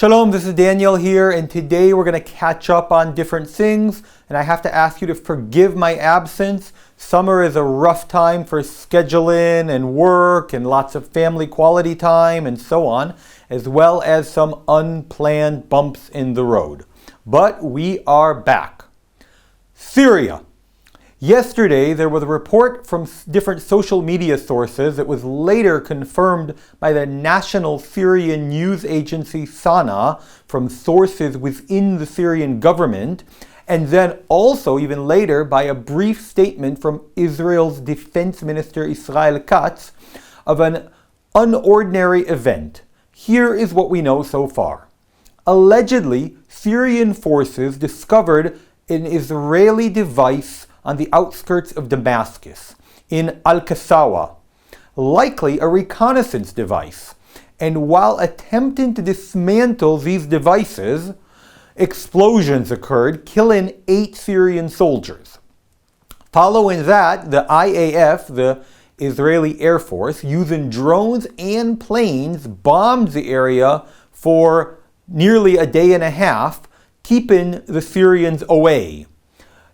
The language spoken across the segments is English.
Shalom, this is Daniel here, and today we're going to catch up on different things, and I have to ask you to forgive my absence. Summer is a rough time for scheduling and work and lots of family quality time and so on, as well as some unplanned bumps in the road. But we are back. Syria. Yesterday, there was a report from different social media sources that was later confirmed by the national Syrian news agency SANA from sources within the Syrian government, and then also even later by a brief statement from Israel's defense minister Israel Katz of an unordinary event. Here is what we know so far. Allegedly, Syrian forces discovered an Israeli device on the outskirts of Damascus, in Al-Qasawa, likely a reconnaissance device. And while attempting to dismantle these devices, explosions occurred, killing 8 Syrian soldiers. Following that, the IAF, the Israeli Air Force, using drones and planes, bombed the area for nearly a day and a half, keeping the Syrians away.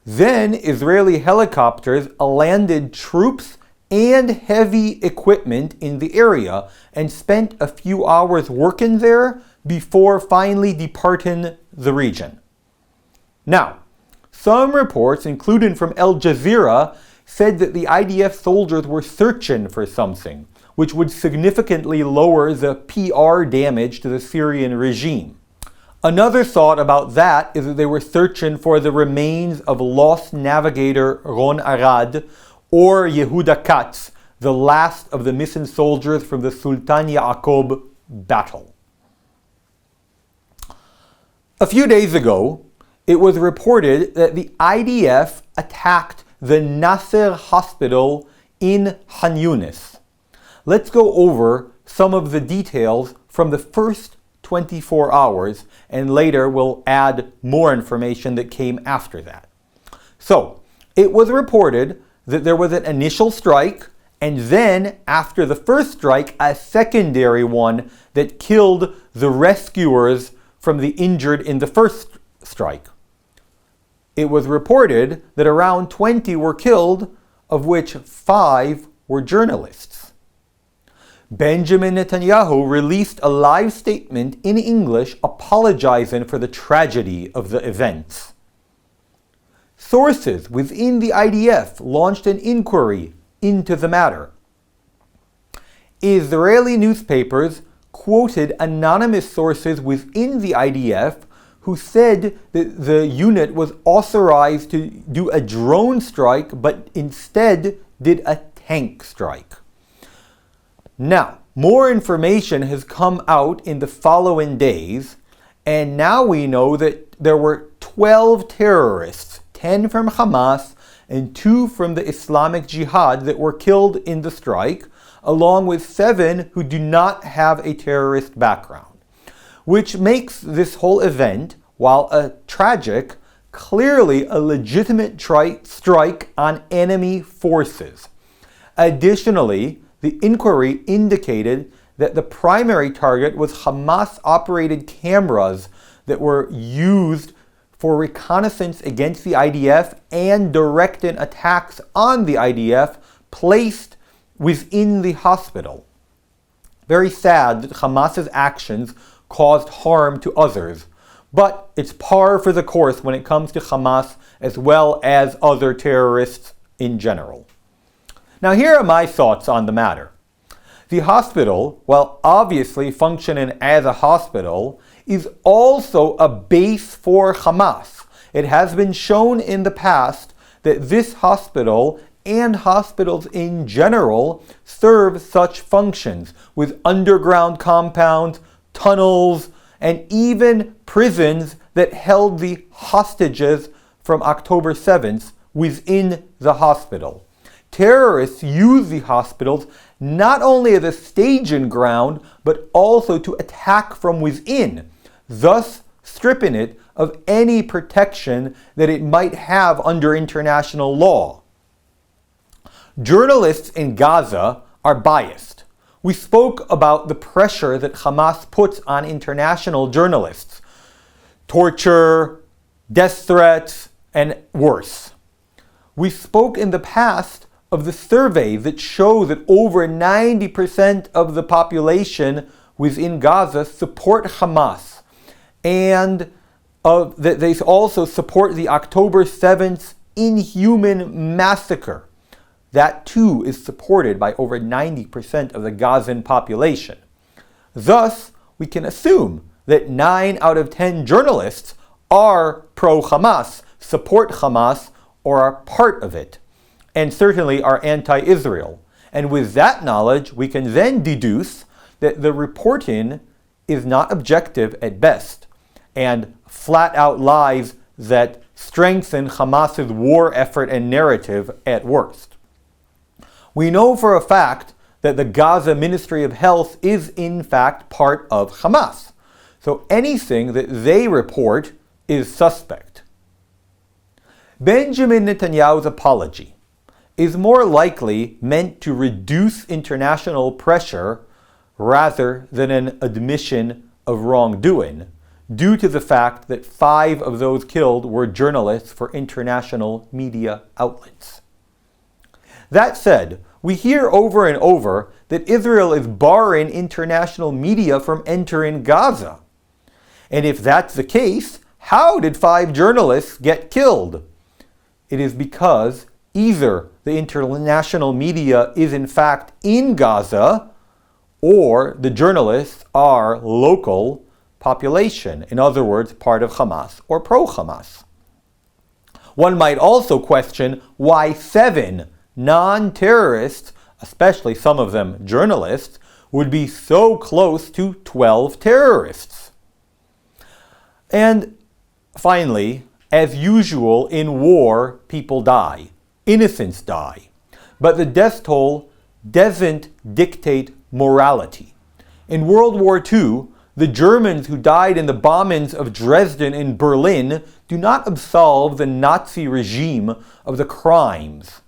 Then Israeli helicopters landed troops and heavy equipment in the area and spent a few hours working there before finally departing the region. Now, some reports, including from Al Jazeera, said that the IDF soldiers were searching for something, which would significantly lower the PR damage to the Syrian regime. Another thought about that is that they were searching for the remains of lost navigator Ron Arad or Yehuda Katz, the last of the missing soldiers from the Sultan Ya'aqub battle. A few days ago, it was reported that the IDF attacked the Nasser Hospital in Khan Yunis. Let's go over some of the details from the first 24 hours, and later we'll add more information that came after that. So, it was reported that there was an initial strike, and then, after the first strike, a secondary one that killed the rescuers from the injured in the first strike. It was reported that around 20 were killed, of which 5 were journalists. Benjamin Netanyahu released a live statement in English apologizing for the tragedy of the events. Sources within the IDF launched an inquiry into the matter. Israeli newspapers quoted anonymous sources within the IDF who said that the unit was authorized to do a drone strike, but instead did a tank strike. Now, more information has come out in the following days, and now we know that there were 12 terrorists, 10 from Hamas and 2 from the Islamic Jihad that were killed in the strike, along with 7 who do not have a terrorist background, which makes this whole event, while a tragic, clearly a legitimate strike on enemy forces. Additionally, the inquiry indicated that the primary target was Hamas-operated cameras that were used for reconnaissance against the IDF and directing attacks on the IDF placed within the hospital. Very sad that Hamas's actions caused harm to others, but it's par for the course when it comes to Hamas as well as other terrorists in general. Now, here are my thoughts on the matter. The hospital, while obviously functioning as a hospital, is also a base for Hamas. It has been shown in the past that this hospital and hospitals in general serve such functions with underground compounds, tunnels, and even prisons that held the hostages from October 7th within the hospital. Terrorists use the hospitals not only as a staging ground, but also to attack from within, thus stripping it of any protection that it might have under international law. Journalists in Gaza are biased. We spoke about the pressure that Hamas puts on international journalists. Torture, death threats, and worse. We spoke in the past of the surveys that show that over 90% of the population within Gaza support Hamas, and that they also support the October 7th inhuman massacre. That too is supported by over 90% of the Gazan population. Thus, we can assume that 9 out of 10 journalists are pro-Hamas, support Hamas, or are part of it, and certainly are anti-Israel. And with that knowledge, we can then deduce that the reporting is not objective at best, and flat out lies that strengthen Hamas's war effort and narrative at worst. We know for a fact that the Gaza Ministry of Health is in fact part of Hamas. So anything that they report is suspect. Benjamin Netanyahu's apology is more likely meant to reduce international pressure rather than an admission of wrongdoing, due to the fact that 5 of those killed were journalists for international media outlets. That said, we hear over and over that Israel is barring international media from entering Gaza. And if that's the case, how did 5 journalists get killed? It is because either the international media is in fact in Gaza, or the journalists are local population, in other words, part of Hamas or pro-Hamas. One might also question why 7 non-terrorists, especially some of them journalists, would be so close to 12 terrorists. And finally, as usual in war, people die. Innocents die. But the death toll doesn't dictate morality. In World War II, the Germans who died in the bombings of Dresden and Berlin do not absolve the Nazi regime of the crimes.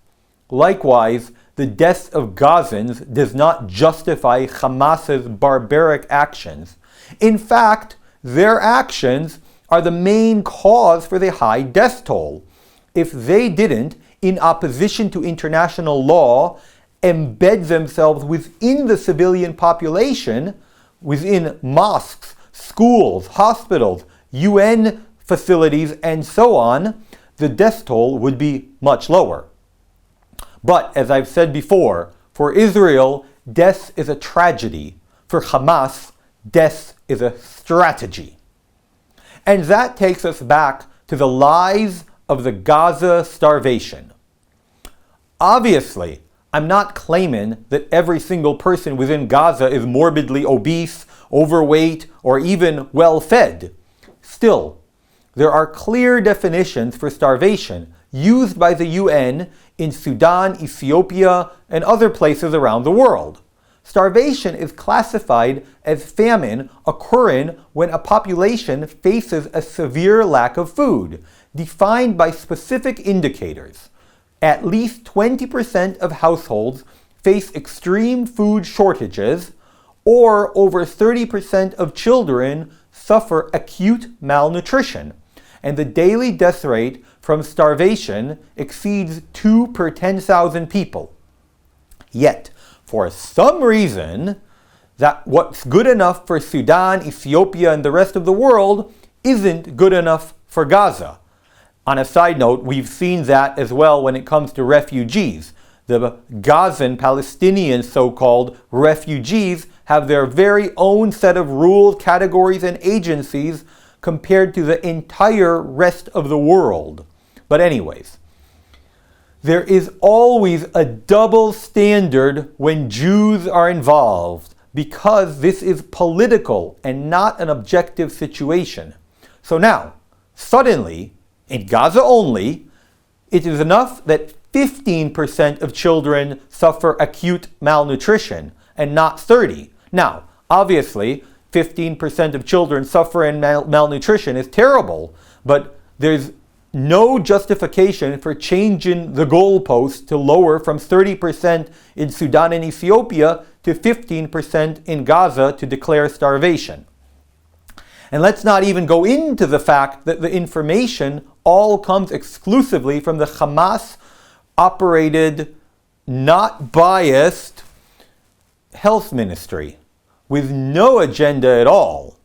Likewise, the death of Gazans does not justify Hamas's barbaric actions. In fact, their actions are the main cause for the high death toll. If they didn't, in opposition to international law, embed themselves within the civilian population, within mosques, schools, hospitals, UN facilities, and so on, the death toll would be much lower. But, as I've said before, for Israel, death is a tragedy. For Hamas, death is a strategy. And that takes us back to the lies of the Gaza starvation. Obviously, I'm not claiming that every single person within Gaza is morbidly obese, overweight, or even well-fed. Still, there are clear definitions for starvation used by the UN in Sudan, Ethiopia, and other places around the world. Starvation is classified as famine occurring when a population faces a severe lack of food, defined by specific indicators. At least 20% of households face extreme food shortages, or over 30% of children suffer acute malnutrition, and the daily death rate from starvation exceeds 2 per 10,000 people. Yet, for some reason, that what's good enough for Sudan, Ethiopia, and the rest of the world isn't good enough for Gaza. On a side note, we've seen that as well when it comes to refugees. The Gazan Palestinian so-called refugees have their very own set of rules, categories, and agencies compared to the entire rest of the world. But anyways, there is always a double standard when Jews are involved, because this is political and not an objective situation. So now, suddenly, in Gaza only, it is enough that 15% of children suffer acute malnutrition and not 30%. Now, obviously, 15% of children suffering malnutrition is terrible, but there's no justification for changing the goalpost to lower from 30% in Sudan and Ethiopia to 15% in Gaza to declare starvation. And let's not even go into the fact that the information all comes exclusively from the Hamas-operated, not biased health ministry with no agenda at all.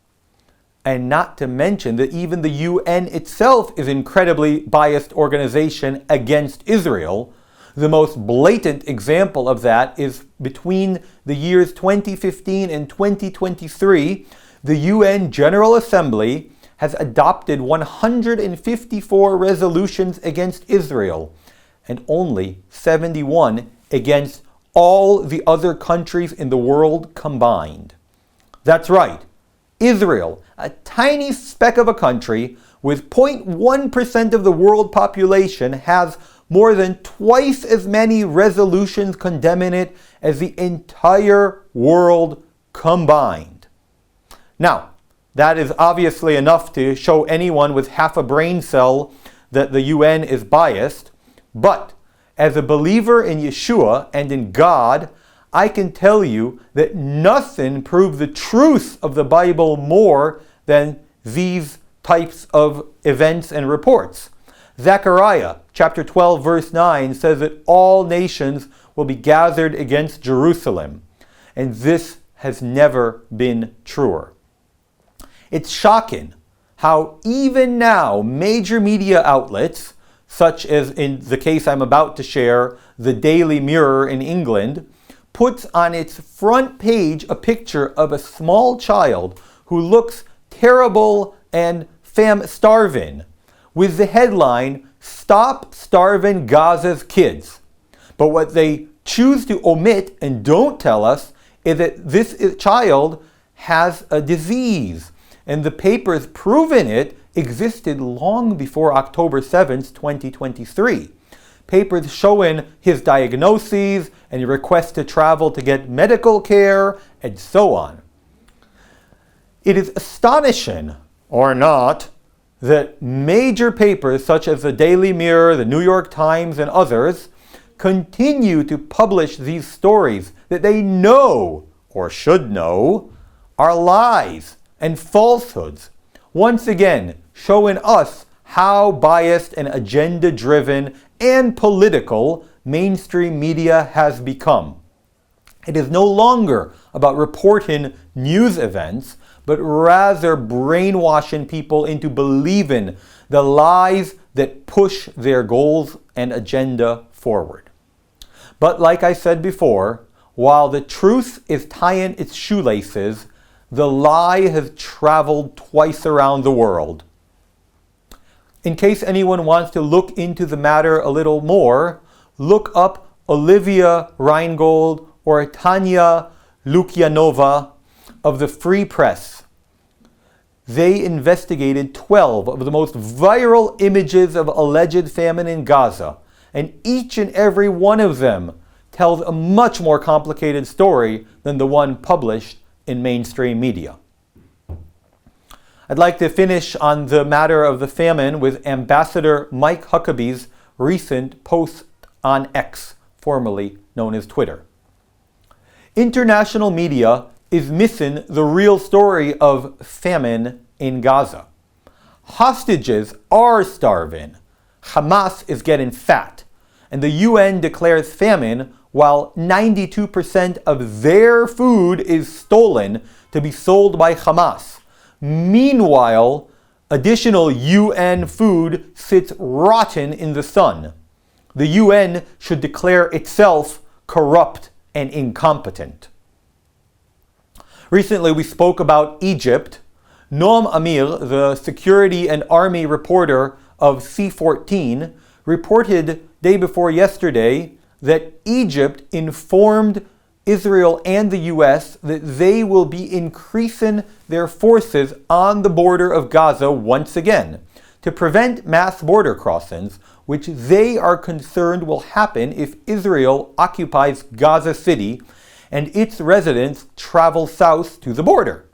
And not to mention that even the UN itself is an incredibly biased organization against Israel. The most blatant example of that is between the years 2015 and 2023, the UN General Assembly has adopted 154 resolutions against Israel and only 71 against all the other countries in the world combined. That's right. Israel, a tiny speck of a country with 0.1% of the world population, has more than twice as many resolutions condemning it as the entire world combined. Now, that is obviously enough to show anyone with half a brain cell that the UN is biased, but as a believer in Yeshua and in God, I can tell you that nothing proves the truth of the Bible more than these types of events and reports. Zechariah chapter 12 verse 9 says that all nations will be gathered against Jerusalem, and this has never been truer. It's shocking how even now major media outlets, such as in the case I'm about to share, the Daily Mirror in England, puts on its front page a picture of a small child who looks terrible and starving, with the headline, "Stop Starving Gaza's Kids." But what they choose to omit and don't tell us is that this child has a disease, and the papers proving it existed long before October 7th, 2023. Papers showing his diagnoses and requests to travel to get medical care and so on. It is astonishing, or not, that major papers such as the Daily Mirror, the New York Times, and others continue to publish these stories that they know, or should know, are lies and falsehoods. Once again, showing us how biased and agenda-driven and political mainstream media has become. It is no longer about reporting news events, but rather brainwashing people into believing the lies that push their goals and agenda forward. But like I said before, while the truth is tying its shoelaces, the lie has traveled twice around the world. In case anyone wants to look into the matter a little more, look up Olivia Reingold or Tanya Lukyanova of the Free Press. They investigated 12 of the most viral images of alleged famine in Gaza, and each and every one of them tells a much more complicated story than the one published in mainstream media. I'd like to finish on the matter of the famine with Ambassador Mike Huckabee's recent post on X, formerly known as Twitter. International media is missing the real story of famine in Gaza. Hostages are starving, Hamas is getting fat, and the UN declares famine while 92% of their food is stolen to be sold by Hamas. Meanwhile, additional UN food sits rotten in the sun. The UN should declare itself corrupt and incompetent. Recently, we spoke about Egypt. Noam Amir, the security and army reporter of C14, reported day before yesterday that Egypt informed Israel and the US that they will be increasing their forces on the border of Gaza once again to prevent mass border crossings, which they are concerned will happen if Israel occupies Gaza City and its residents travel south to the border.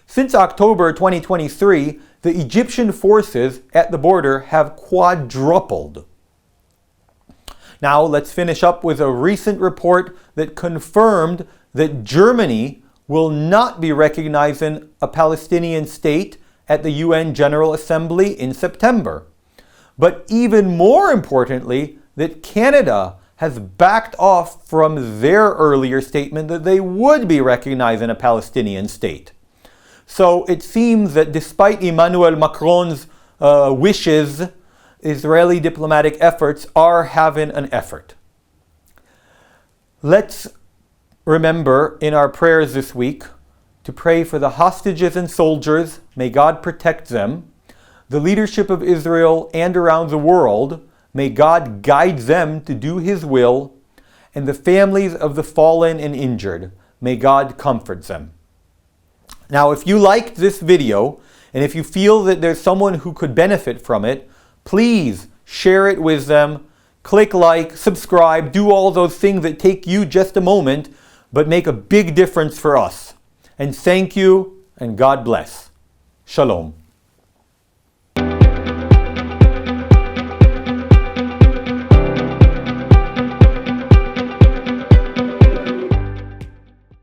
Since October 2023, the Egyptian forces at the border have quadrupled. Now let's finish up with a recent report that confirmed that Germany will not be recognizing a Palestinian state at the UN General Assembly in September. But even more importantly, that Canada has backed off from their earlier statement that they would be recognizing a Palestinian state. So it seems that despite Emmanuel Macron's wishes, Israeli diplomatic efforts are having an effort. Let's remember in our prayers this week to pray for the hostages and soldiers. May God protect them. The leadership of Israel and around the world. May God guide them to do His will. And the families of the fallen and injured. May God comfort them. Now, if you liked this video, and if you feel that there's someone who could benefit from it, please share it with them. Click like, subscribe, do all those things that take you just a moment, but make a big difference for us. And thank you, and God bless. Shalom.